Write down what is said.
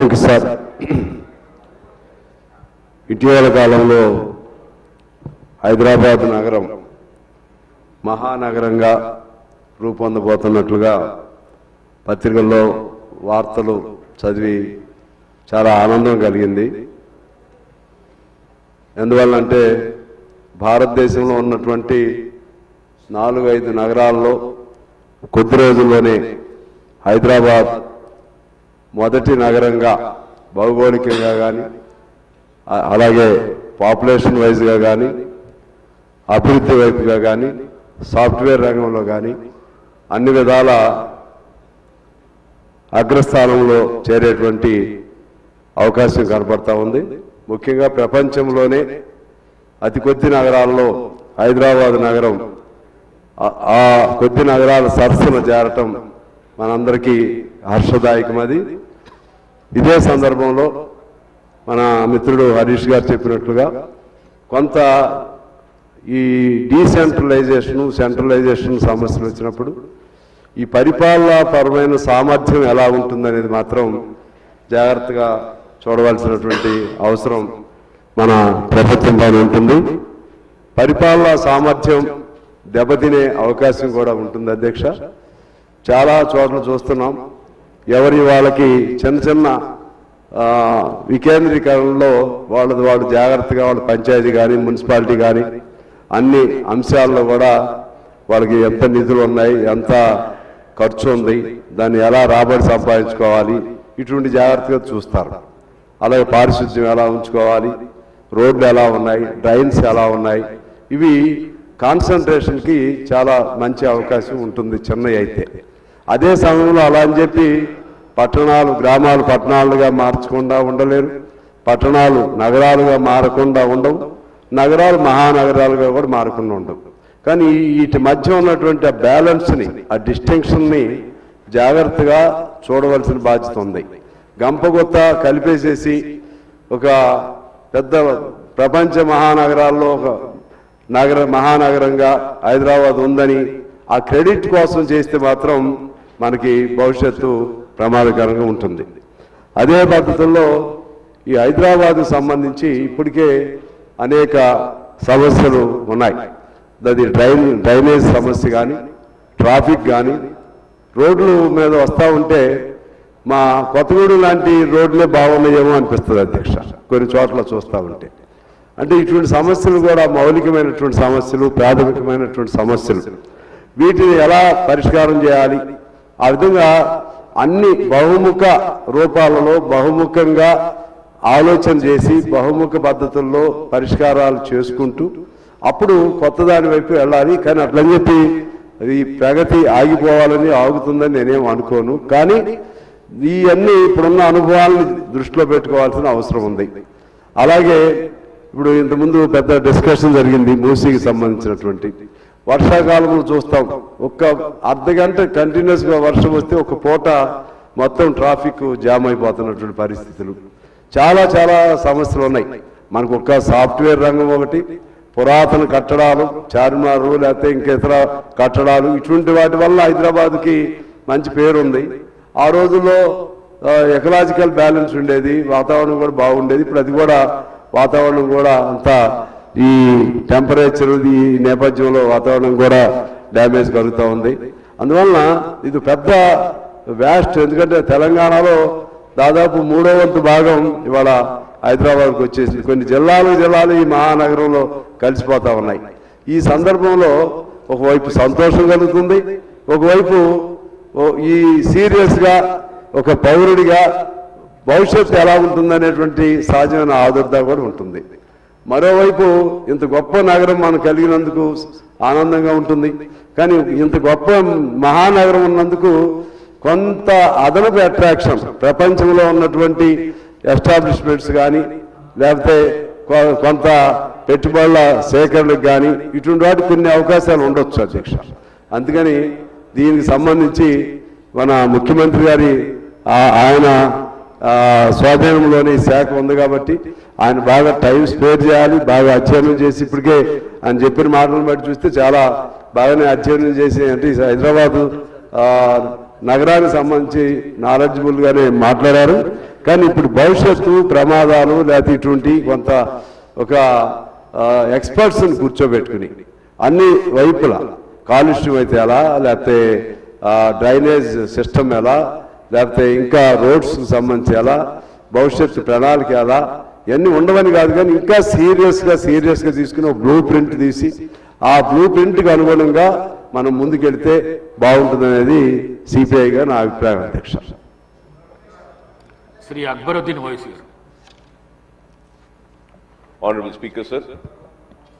Sir, ఇటీవల కాలంలో హైదరాబాద్ నగరం మహానగరంగా రూపొందబోతున్నట్లుగా పత్రికల్లో వార్తలు చదివి చాలా ఆనందం కలిగింది. ఎందువల్లంటే భారతదేశంలో ఉన్నటువంటి 4-5 నగరాల్లో కొద్ది రోజుల్లోనే హైదరాబాద్ మొదటి నగరంగా భౌగోళికంగా కానీ అలాగే పాపులేషన్ వైజ్గా కానీ అభివృద్ధి వైపుగా కానీ సాఫ్ట్వేర్ రంగంలో కానీ అన్ని విధాల అగ్రస్థానంలో చేరేటువంటి అవకాశం కనపడతా ఉంది. ముఖ్యంగా ప్రపంచంలోనే అతి కొద్ది నగరాల్లో హైదరాబాద్ నగరం ఆ కొద్ది నగరాల సరసన చేరటం మనందరికీ హర్షదాయకమది. ఇదే సందర్భంలో మన మిత్రుడు హరీష్ గారు చెప్పినట్లుగా కొంత ఈ డీసెంట్రలైజేషన్ సెంట్రలైజేషన్ సమస్యలు వచ్చినప్పుడు ఈ పరిపాలనాపరమైన సామర్థ్యం ఎలా ఉంటుందనేది మాత్రం జాగ్రత్తగా చూడవలసినటువంటి అవసరం మన ప్రభుత్వంపైన ఉంటుంది. పరిపాలనా సామర్థ్యం దెబ్బతినే అవకాశం కూడా ఉంటుంది అధ్యక్ష. చాలా చోట్ల చూస్తున్నాం, ఎవరి వాళ్ళకి చిన్న చిన్న వికేంద్రీకరణలో వాళ్ళు జాగ్రత్తగా వాళ్ళ పంచాయతీ కానీ మున్సిపాలిటీ కానీ అన్ని అంశాల్లో కూడా వాళ్ళకి ఎంత నిధులు ఉన్నాయి, ఎంత ఖర్చు ఉంది, దాన్ని ఎలా రాబడి సంపాదించుకోవాలి, ఇటువంటి జాగ్రత్తగా చూస్తారు. అలాగే పారిశుద్ధ్యం ఎలా ఉంచుకోవాలి, రోడ్లు ఎలా ఉన్నాయి, డ్రైన్స్ ఎలా ఉన్నాయి, ఇవి కాన్సన్ట్రేషన్కి చాలా మంచి అవకాశం ఉంటుంది చెన్నై అయితే. అదే సమయంలో అలా అని చెప్పి పట్టణాలు గ్రామాలు పట్టణాలుగా మార్చకుండా ఉండలేరు, పట్టణాలు నగరాలుగా మారకుండా ఉండవు, నగరాలు మహానగరాలుగా కూడా మారకుండా ఉండవు. కానీ వీటి మధ్య ఉన్నటువంటి ఆ బ్యాలెన్స్ని, ఆ డిస్టింక్షన్ని జాగ్రత్తగా చూడవలసిన బాధ్యత ఉంది. గంపగొత్త కలిపేసేసి ఒక పెద్ద ప్రపంచ మహానగరాల్లో ఒక మహానగరంగా హైదరాబాద్ ఉందని ఆ క్రెడిట్ కోసం చేస్తే మాత్రం మనకి భవిష్యత్తు ప్రమాదకరంగా ఉంటుంది. అదే పద్ధతుల్లో ఈ హైదరాబాద్కు సంబంధించి ఇప్పటికే అనేక సమస్యలు ఉన్నాయి. అది డ్రైనేజ్ సమస్య కానీ, ట్రాఫిక్ కానీ, రోడ్ల మీద వస్తూ ఉంటే మా కొత్తగూడు లాంటి రోడ్లే బాగున్నాయేమో అనిపిస్తుంది అధ్యక్ష కొన్ని చోట్ల చూస్తూ ఉంటే. అంటే ఇటువంటి సమస్యలు కూడా మౌలికమైనటువంటి సమస్యలు, ప్రాథమికమైనటువంటి సమస్యలు, వీటిని ఎలా పరిష్కారం చేయాలి, ఆ విధంగా అన్ని బహుముఖ రూపాలలో బహుముఖంగా ఆలోచన చేసి బహుముఖ పద్ధతుల్లో పరిష్కారాలు చేసుకుంటూ అప్పుడు కొత్త దాని వైపు వెళ్ళాలి. కానీ అట్లని చెప్పి ఈ ప్రగతి ఆగిపోవాలని ఆగుతుందని నేనేం అనుకోను. కానీ ఇవన్నీ ఇప్పుడున్న అనుభవాలను దృష్టిలో పెట్టుకోవాల్సిన అవసరం ఉంది. అలాగే ఇప్పుడు ఇంతకుముందు పెద్ద డిస్కషన్ జరిగింది మూసీకి సంబంధించినటువంటి. వర్షాకాలంలో చూస్తాం, ఒక్క అర్ధగంట కంటిన్యూస్గా వర్షం వస్తే ఒక పూట మొత్తం ట్రాఫిక్ జామ్ అయిపోతున్నటువంటి పరిస్థితులు, చాలా చాలా సమస్యలు ఉన్నాయి. మనకు ఒక సాఫ్ట్వేర్ రంగం ఒకటి, పురాతన కట్టడాలు, చార్మినారు లేకపోతే ఇంకా ఇతర కట్టడాలు, ఇటువంటి వాటి వల్ల హైదరాబాద్కి మంచి పేరు ఉంది. ఆ రోజుల్లో ఎకలాజికల్ బ్యాలెన్స్ ఉండేది, వాతావరణం కూడా బాగుండేది. ఇప్పుడు అది కూడా వాతావరణం కూడా అంతా ఈ టెంపరేచర్ ఈ నేపథ్యంలో వాతావరణం కూడా డ్యామేజ్ కలుగుతూ ఉంది. అందువలన ఇది పెద్ద వ్యాస్ట్, ఎందుకంటే తెలంగాణలో దాదాపు 3వ వంతు భాగం ఇవాళ హైదరాబాద్కు వచ్చేసింది. కొన్ని జిల్లాలు ఈ మహానగరంలో కలిసిపోతా ఉన్నాయి. ఈ సందర్భంలో ఒకవైపు సంతోషం కలుగుతుంది, ఒకవైపు ఈ సీరియస్గా ఒక పౌరుడిగా భవిష్యత్తు ఎలా ఉంటుందనేటువంటి సహజమైన ఆదుర్ద కూడా ఉంటుంది. మరోవైపు ఇంత గొప్ప నగరం మనం కలిగినందుకు ఆనందంగా ఉంటుంది. కానీ ఇంత గొప్ప మహానగరం ఉన్నందుకు కొంత అదనపు అట్రాక్షన్, ప్రపంచంలో ఉన్నటువంటి ఎస్టాబ్లిష్మెంట్స్ కానీ లేకపోతే కొంత పెట్టుబడుల సేకరణకు కానీ ఇటువంటి వాటికి కొన్ని అవకాశాలు ఉండొచ్చు అధ్యక్ష. అందుకని దీనికి సంబంధించి మన ముఖ్యమంత్రి గారి ఆయన స్వాధీనంలోని శాఖ ఉంది కాబట్టి ఆయన బాగా టైం స్పేర్ చేయాలి, బాగా అధ్యయనం చేసి, ఇప్పటికే ఆయన చెప్పిన మాటలను బట్టి చూస్తే చాలా బాగానే అధ్యయనం చేసి, అంటే హైదరాబాదు నగరానికి సంబంధించి నాలెడ్జబుల్గానే మాట్లాడారు. కానీ ఇప్పుడు భవిష్యత్తు ప్రమాదాలు లేకపోతే ఇటువంటి కొంత ఒక ఎక్స్పర్ట్స్ని కూర్చోబెట్టుకుని అన్ని వైపులా కాలుష్యం అయితే ఎలా, లేకపోతే డ్రైనేజ్ సిస్టమ్ ఎలా, లేకపోతే ఇంకా రోడ్స్కి సంబంధించి ఎలా, భవిష్యత్తు ప్రణాళిక ఎలా, ఇవన్నీ ఉండవని కాదు కానీ ఇంకా సీరియస్గా తీసుకుని ఒక బ్లూ ప్రింట్ తీసి ఆ బ్లూ ప్రింట్కి అనుగుణంగా మనం ముందుకెళ్తే బాగుంటుందనేది సిపిఐగా నా అభిప్రాయం అధ్యక్ష. శ్రీ అక్బరుద్దీన్ ఓవైసీ గారు. Honorable Speaker, sir.